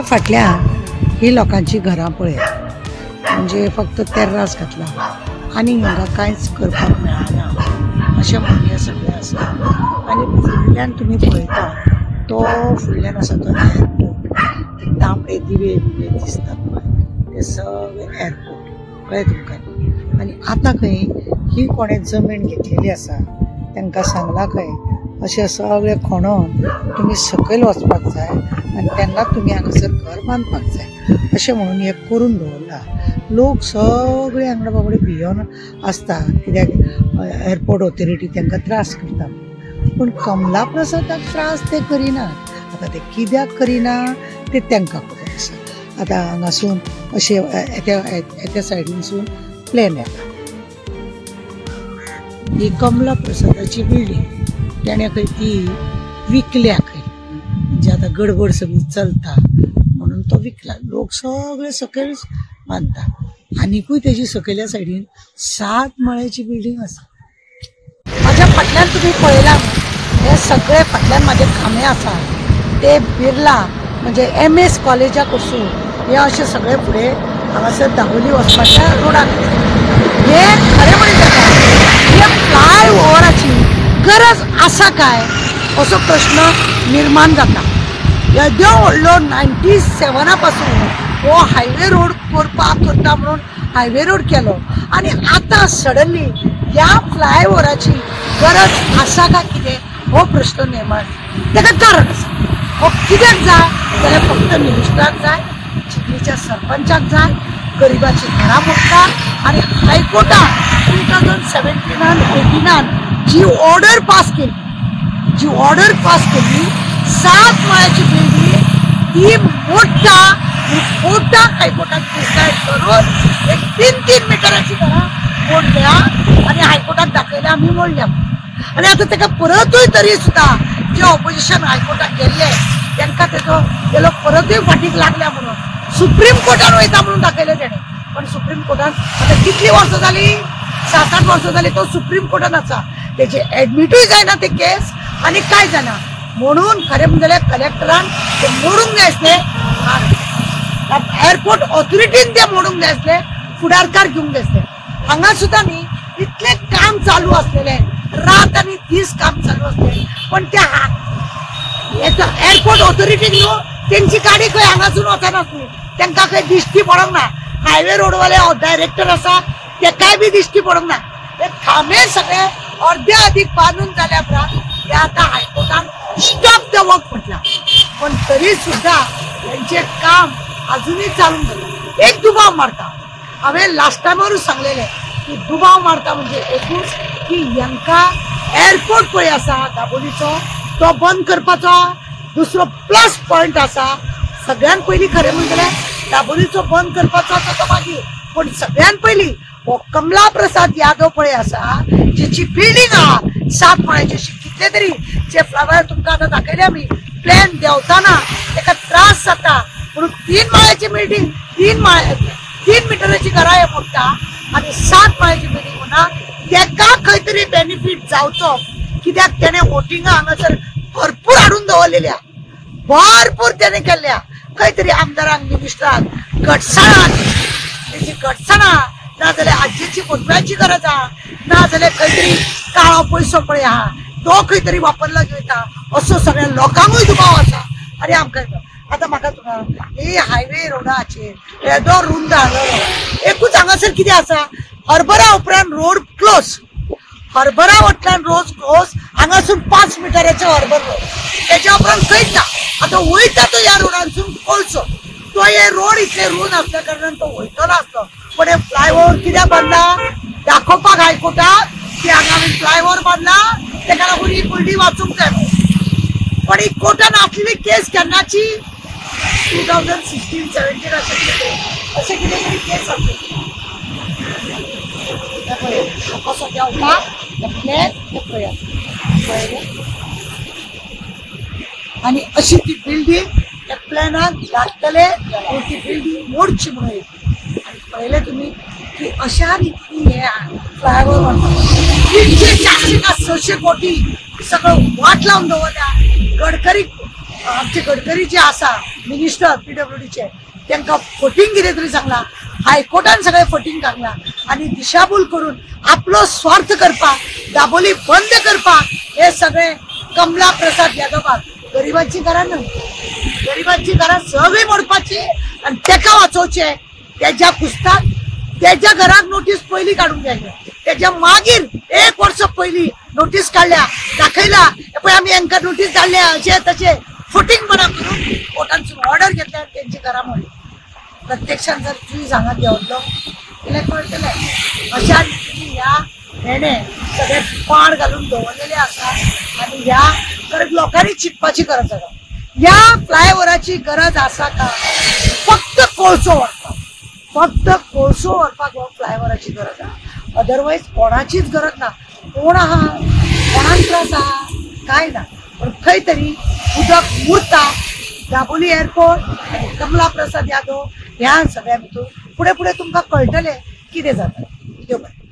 फाटल्या ही लोकांची घरां पळयात, म्हणजे फक्त तेर्रास घातला आनी हांगा कांयच करपाक मेळना अशें म्हणून हे सगळें आसा। आनी फुडल्यान तुमी पळयता तो फुडल्यान आसा तो एअरपोर्ट, तांबडे दिवे बिवे दिसतात पळय ते सगळे एअरपोर्ट कळ्ळें तुमकां। आनी आतां खंय ही कोणें जमीन घेतलेली आसा तांकां सांगलां खंय अशें सगळें खणून तुमी सकयल वचपाक जाय आनी तेन्ना तुमी हांगासर घर बांदपाक जाय अशें म्हणून हे करून दवरला। लोक सगळे हांगा बाबडे भियोन आसता कित्याक एअरपोर्ट ऑथॉरिटी तांकां त्रास करता, पूण कमला प्रसादाक त्रास ते करिनात। आतां ते कित्याक करिना ते तांकां खबर आसा। आतां हांगासून अशें एका सायडीनसून प्लेन येता, ही कमला प्रसादाची बिल्डींग तेणें खंय ती विकल्या खंय, म्हणजे आतां गडबड सगळी चलता म्हणून तो विकला। लोक सगळे सकयल बांदता। आनीकूय तेजी सकयल्या सायडीन 7 माळ्याची बिल्डींग आसा। म्हाज्या फाटल्यान तुमी पळयलां हे सगळे फाटल्यान म्हाजे खांबे आसा ते बिर्ला म्हणजे MS कॉलेजाक वचून हे अशें सगळे फुडें हांगासर दाबोली वचपाच्या रोडाक हे खरें म्हणटा हे फ्लायओव्हराची गरज आसा काय असो प्रश्न निर्माण जाता। येदो व्हडलो 97 पासून हो हायवे रोड करता म्हणून हायवे रोड केलो आनी आतां सडनली ह्या फ्लायओव्हराची गरज आसा काय कितें हो प्रश्न निर्माण ताका कारण आसा। हो कित्याक जाय जाल्यार फक्त मिनिस्टराक जाय, चिखलीच्या सरपंचाक जाय, गरिबाची घरां मोडटा आनी हायकोर्टान 2017-18 जी ऑर्डर पास केली 7 माळ्याची बिल्डींग ती मोडटा हायकोर्टात डिसायड करून एक 3-3 मिटराची घरां मोडल्या आनी हायकोर्टात दाखयल्या आमी मोडल्या आनी आतां ताका परतूय तरी सुद्दां जे ऑपोजिशन हायकोर्टाक गेल्ले तांकां तेलो परतूय फाटीक लागल्या म्हणून सुप्रीम कोर्टान वयता म्हणून दाखयलें तेणें, पण सुप्रीम कोर्टान आतां कितलीं वर्सां जालीं 7-8 वर्सां जालीं तो सुप्रीम कोर्टान आसा, तेजे एडमिटूय जायना ते केस आनी कांय जायना म्हणून खरें म्हणल्यार कलेक्टरान ते मोडूंक जाय आसले, एअरपोर्ट ऑथॉरिटीन ते मोडूंक जाय आसले, फुडारकार घेवंक जाय आसले। हांगा सुद्दां न्ही इतलें काम चालू आसलेलें रात आनी दीस काम चालू आसलें, पण त्या एअरपोर्ट ऑथॉरिटीक न्हू तेंची गाडी खंय हांगासून वचनासली, तांकां खंय दिश्टी पडोंक ना। हायवे रोडवाले डायरेक्टर आसा तेकाय बी दिश्टी पडोंक ना। ते खांबे सगळे अर्धे अदीक बांदून जाल्या उपरांत ते आतां हायकोर्टान स्टॉप द वर्क म्हटलां, पण तरी सुद्दां तेंचें काम अजूनही चालू जालें। एक दुबाव मारता, हांवें लास्ट टायमारूच सांगलेलें की दुबाव मारता म्हणजे एकूच की हांकां एअरपोर्ट पळय आसा दाबोलीचो तो बंद करपाचो दुसरो प्लस पॉयंट आसा। सगळ्यान पयलीं खरें म्हणटलें दाबोलीचो बंद करपाचो तो मागीर, पण सगळ्यान पयलीं हो कमला प्रसाद यादव पळय आसा जेची बिल्डींग आहा 7 माळ्याची, कितले तरी जे फ्लावर तुमकां आतां दाखयले आमी प्लॅन देंवताना ताका त्रास जाता म्हणून 3 माळ्याची बिल्डींग 3 मिटराची घरां हे मोडटा आनी 7 माळ्याची बिल्डींग म्हणा ताका खंय तरी बेनिफीट जावचो, कित्याक तेणें वोटिंगां हांगासर भरपूर हाडून दवरलेल्या, भरपूर तेणें केल्ल्या, खंय तरी आमदारांक मिनिस्टरांक घटसाणा ना जाल्यार आज्जेची फोटव्याची गरज आहा, ना जाल्यार खंय तरी काळो पयसो पळय आहा तो खंय तरी वापरला वयता असो सगळ्या लोकांकूय दुबाव आसा। आनी आमकां आतां म्हाका ही हायवे रोडाचेर येदो रुंद हांगा एकूच हांगासर कितें आसा, हरभरा उपरांत रोड क्लोज, हरभरा वटल्यान रोड क्लोज, हांगासून 5 मिटराचो हरभर रोड, तेच्या उपरांत खंयच ना। आतां वयता तो ह्या रोडांसून कोळसो, तो हे रोड इतले रुंद आसल्या कारणान तो वयतलो आसलो, पण हे फ्लायओव्हर कित्याक बांदला दाखोवपाक हायकोर्टाक की हांगा आमी फ्लायओव्हर बांदला तेका लागून ही बिल्डींग वाचूंक जाय, पण ही कोर्टान आसलेली केस केन्नाची 2016-17 अशें कितें तरी केस आसली। कसो देंवता आनी अशी ती बिल्डींग त्या प्लॅनाक लागतले ती बिल्डींग मोडची म्हणून आनी पळयलें तुमी की अशा रितीन हे फ्लायओव्हर 300-400 कोटी सगळं वाट लावन दवरल्या। गडकरी आमचे गडकरी जे आसा मिनिस्टर PWDचे त्यांना फटींग कितें तरी सांगला, हायकोर्टान सगळे फटींग काडला आणि दिशाभूल करून आपलो स्वार्थ करपाक, दाबोली बंद करपाक हे सगळे कमला प्रसाद यादवाक गरिबांची घरां न्हय, गरिबांची घरां सगळी मोडपाची आणि तेका वाचोवचे। त्याच्या कुस्ताक त्याच्या घरात नोटीस पहिली काढून घ्यायची, त्याच्या मागीर 1 वर्ष पहिली नोटीस काढल्या, दाखयला पण आम्ही यांका नोटीस काढल्या असे तसे फुटिंग बना करून कोर्टांसून ऑर्डर घेतल्या त्यांची घरा मोडली। प्रत्यक्षात जर तुम्ही सांगत देवलो तिला कळतले अशा रीतीने ह्या हेणे सगळे पाड घालून दवरलेले आसा आणि ह्या तर लोकांनी चिंतपाची गरज आसा। या फ्लायओव्हराची गरज आसा का? फक्त कोळसो व्हरपाक, फक्त कोळसो व्हरपाक हो फ्लायओव्हराची गरज आहा, अदरवाईज कोणाचीच गरज ना। कोण आहा, कोणाक त्रास आहा, काय ना, पण खंय तरी उदक मुरता। दाबोली एअरपोर्ट आणि कमला प्रसाद यादव ह्या सगळ्या भितर फुडें फुडें तुमकां कळटलें कितें जाता। देव बरें।